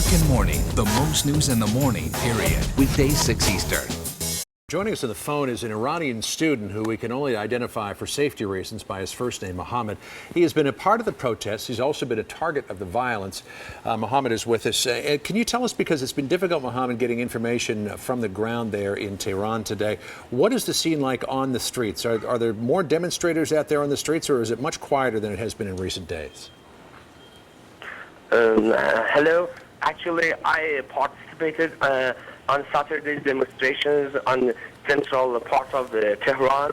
American Morning, the most news in the morning, period. Weekdays 6 Eastern. Joining us on the phone is an Iranian student who we can only identify for safety reasons by his first name, Mohammed. He has been a part of the protests. He's also been a target of the violence. Mohammed is with us. Can you tell us, because it's been difficult, Mohammed, getting information from the ground there in Tehran today, what is the scene like on the streets? Are there more demonstrators out there on the streets, or is it much quieter than it has been in recent days? Hello. Actually, I participated on Saturday's demonstrations on central part of Tehran.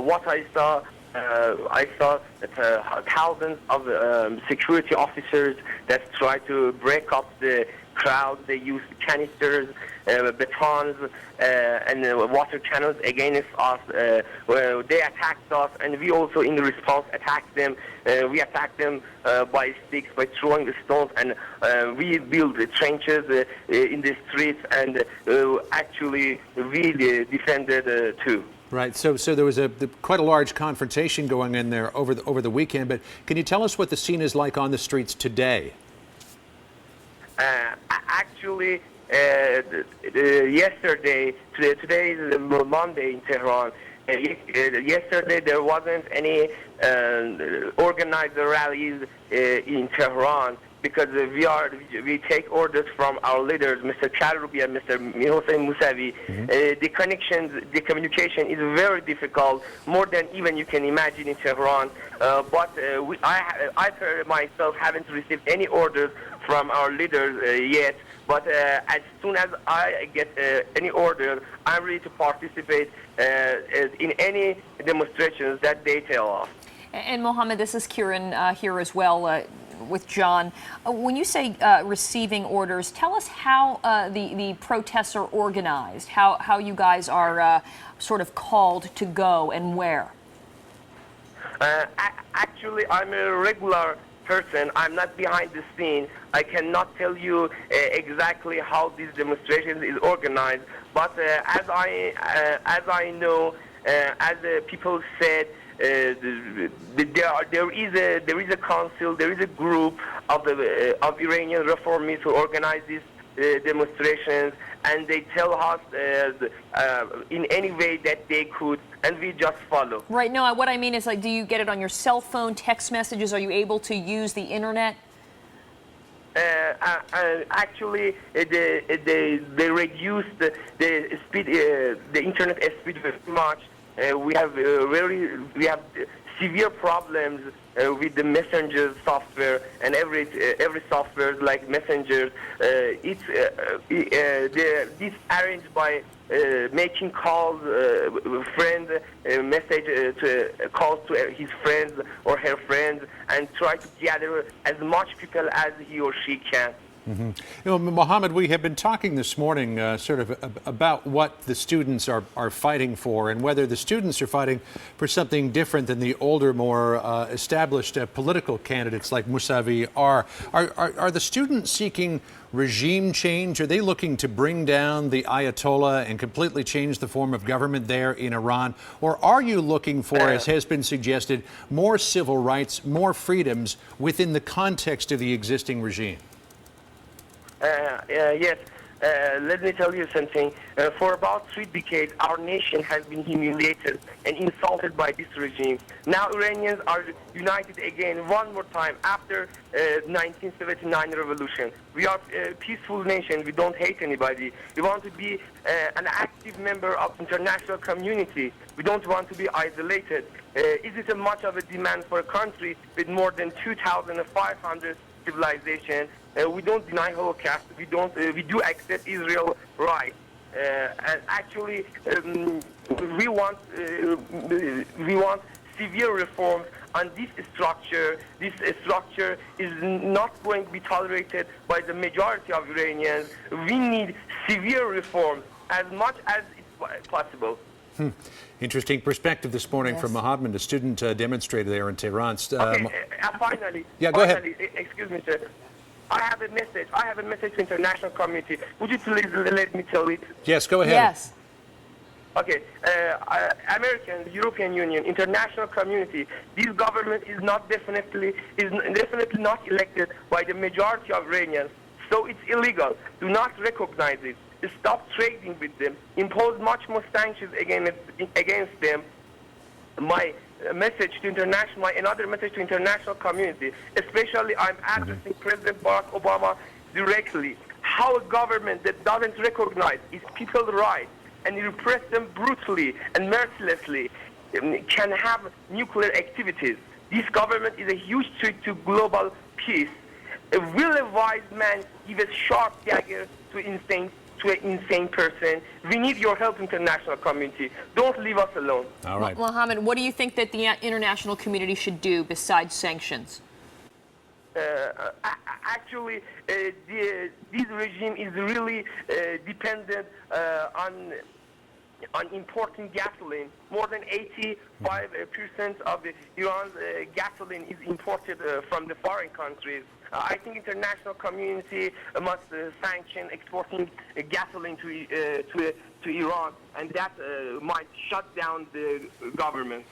What I saw that thousands of security officers that try to break up the crowd. They used canisters, batons, and water cannons against us. Where they attacked us, and we also, in response, attacked them. We attacked them by sticks, by throwing the stones, and we built trenches in the streets, and actually we defended too. Right. So there was quite a large confrontation going in there over the weekend. But can you tell us what the scene is like on the streets today? Actually, yesterday, today is Monday in Tehran. Yesterday there wasn't any organized rallies in Tehran because we take orders from our leaders, Mr. Karoubi and Mr. Hossein Mousavi. The communication is very difficult, more than even you can imagine in Tehran. But I myself haven't received any orders from our leaders yet. But as soon as I get any orders, I'm ready to participate in any demonstrations that they tell us. And Mohammed, this is Kieran here as well with John. When you say receiving orders, tell us how the protests are organized, how you guys are sort of called to go and where. Actually, I'm a regular person. I'm not behind the scene. I cannot tell you exactly how these demonstrations is organized. But as I know, as people said, there is a council, there is a group of Iranian reformists who organize these demonstrations, and they tell us in any way that they could, and we just follow. Right. No, what I mean is, like, do you get it on your cell phone, text messages? Are you able to use the internet? Actually, they reduced the speed, the internet speed very much. We have severe problems with the Messenger software and every software like Messenger. It's arranged by making calls, calls to his friends or her friends, and try to gather as much people as he or she can. Mm-hmm. You know, Mohammed, we have been talking this morning sort of about what the students are fighting for, and whether the students are fighting for something different than the older, more established political candidates like Mousavi are. Are the students seeking regime change? Are they looking to bring down the Ayatollah and completely change the form of government there in Iran? Or are you looking for, as has been suggested, more civil rights, more freedoms within the context of the existing regime? Yes. Let me tell you something. For about 3 decades, our nation has been humiliated and insulted by this regime. Now Iranians are united again one more time after 1979 revolution. We are a peaceful nation. We don't hate anybody. We want to be an active member of international community. We don't want to be isolated. Is it much of a demand for a country with more than 2,500 civilization? We don't deny Holocaust. We do accept Israel's rights. And actually, we want severe reforms on this structure. This structure is not going to be tolerated by the majority of Iranians. We need severe reforms as much as it's possible. Interesting perspective this morning from Mohammed, a student demonstrator there in Tehran. Okay, finally. Yeah, go ahead. Excuse me, sir. I have a message. I have a message to international community. Would you please let me tell it? Yes, go ahead. Yes. Okay. American, European Union, international community. This government is definitely not elected by the majority of Iranians. So it's illegal. Do not recognize it. Stop trading with them. Impose much more sanctions against them. My message to another message to international community, especially I'm addressing President Barack Obama directly. How a government that doesn't recognize its people's rights and repress them brutally and mercilessly can have nuclear activities. This government is a huge threat to global peace. Will a wise man give a sharp dagger to an insane person? We need your help, international community. Don't leave us alone. All right. Mohammed, what do you think that the international community should do besides sanctions? Actually, this regime is really dependent on importing gasoline. More than 85% of Iran's gasoline is imported from the foreign countries. I think international community must sanction exporting gasoline to Iran, and that might shut down the government.